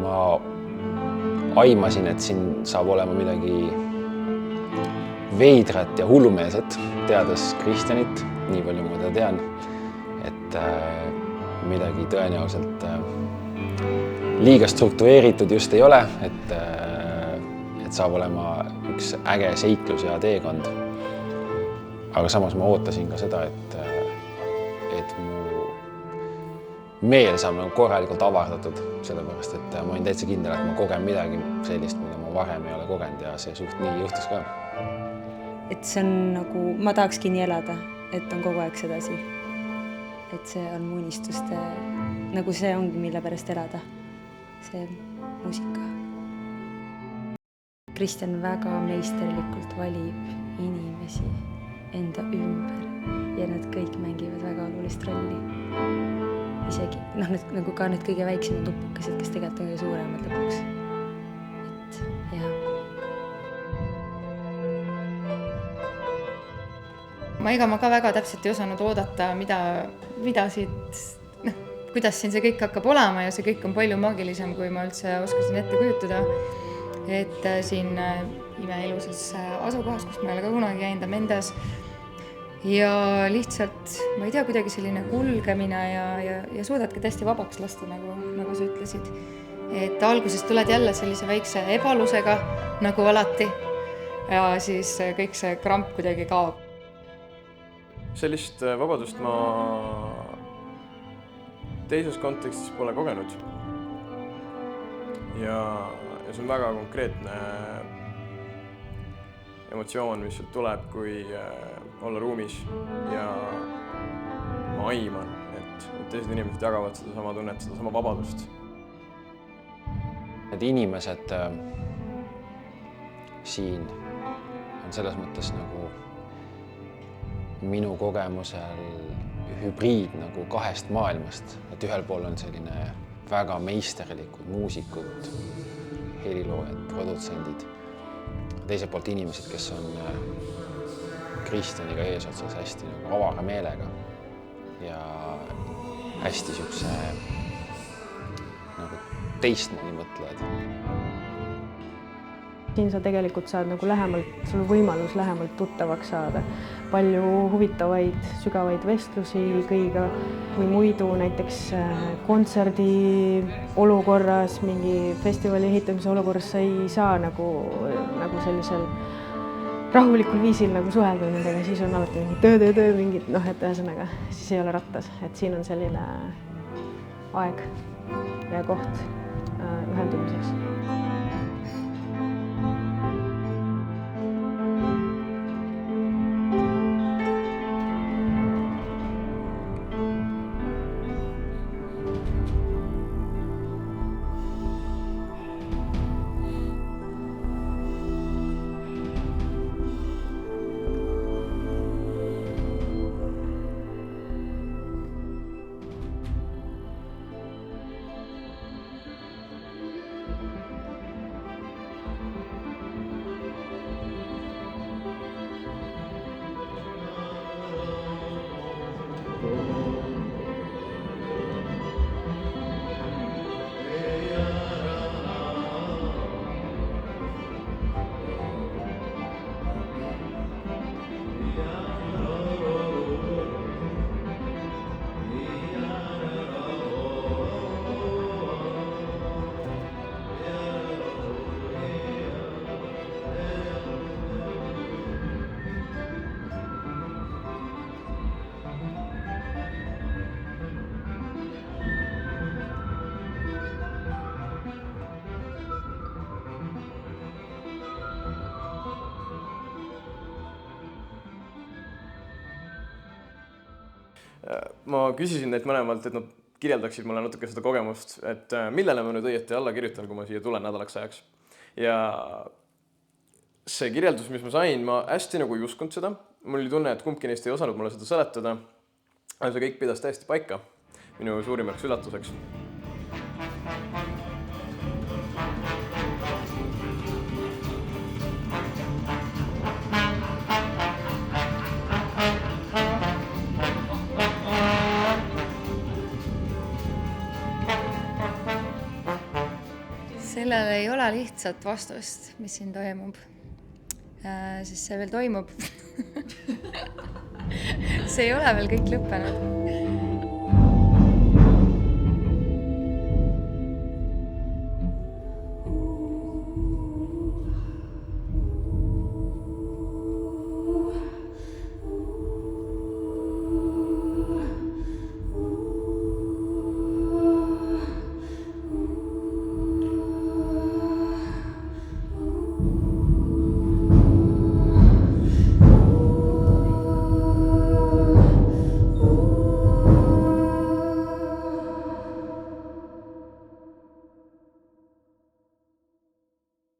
ma aimasin, et siin saab olema midagi veidrat ja hullumeelset, teades Kristjanit, nii palju ma teda tean, et midagi tõenäoliselt liiga struktureeritud just ei ole, et saab olema üks äge seiklus ja teekond. Aga samas ma ootasin ka seda, et mu meel saab nagu korralikult avardatud, sellepärast, et ma olin täitsa kindel, et ma kogen midagi sellist, mida ma varem ei ole kogenud ja see suht nii juhtus ka. Et see on nagu, ma tahakski nii elada, et on kogu aeg sedasi. Et see on mu unistuste, nagu see ongi, mille pärast elada, see muusika. Kristjan väga meisterlikult valib inimesi enda ümber ja nad kõik mängivad väga olulist rolli. Isegi, nagu ka need kõige väiksemad nupukesed, kes tegelikult on kõige suuremad lõpuks. Et jah. Ma ka väga täpselt ei osanud oodata, mida siit, kuidas siin see kõik hakkab olema ja see kõik on palju maagilisem, kui ma üldse oskasin ette kujutada. Et siin imeilusas asukohas, kus ma ei ole ka kunagi käinud, Mendes. Ja lihtsalt, ma ei tea, kuidagi selline kulgemine ja suudadki täiesti vabaks lasta, nagu sa ütlesid. Et alguses tuled jälle sellise väikse ebalusega, nagu alati, ja siis kõik see kramp kuidagi kaob. Sellist vabadust ma teises kontekstis pole kogenud. Ja see on väga konkreetne emotsioon, mis tuleb, kui olla ruumis ja ma aiman, et teised inimesed jagavad seda sama tunnet, seda sama vabadust. Need inimesed siin on selles mõttes nagu minu kogemusel hübriid nagu kahest maailmast, et ühel pool on selline väga meisterlikud muusikud, heliloojad, produtsendid, teiselt poolt inimesed, kes on Kristjaniga eesotsas hästi nagu avara meelega ja hästi siukse nagu teistmoodi mõtlejad. Siin sa tegelikult saad nagu lähemalt, sul on võimalus lähemalt tuttavaks saada. Palju huvitavaid, sügavaid vestlusi kõiga või muidu näiteks kontserdi olukorras, mingi festivali ehitamise olukorras sa ei saa nagu sellisel rahulikul viisil nagu suhelda nendega, siis on alati mingi töö, mingid, et ühesõnaga, siis ei ole rattas, et siin on selline aeg ja koht ühendumiseks. Ma küsisin neid mõlemalt, et nad kirjeldaksid mulle natuke seda kogemust, et millele ma nüüd õieti alla kirjutan, kui ma siia tulen nädalaks ajaks. Ja see kirjeldus, mis ma sain, ma hästi nagu ei uskunud seda. Mul oli tunne, et kumbki neist ei osanud mulle seda seletada. Aga see kõik pidas täiesti paika minu suurimaks üllatuseks. Sellele ei ole lihtsat vastust, mis siin toimub. Sest see veel toimub. See ei ole veel kõik lõppenud.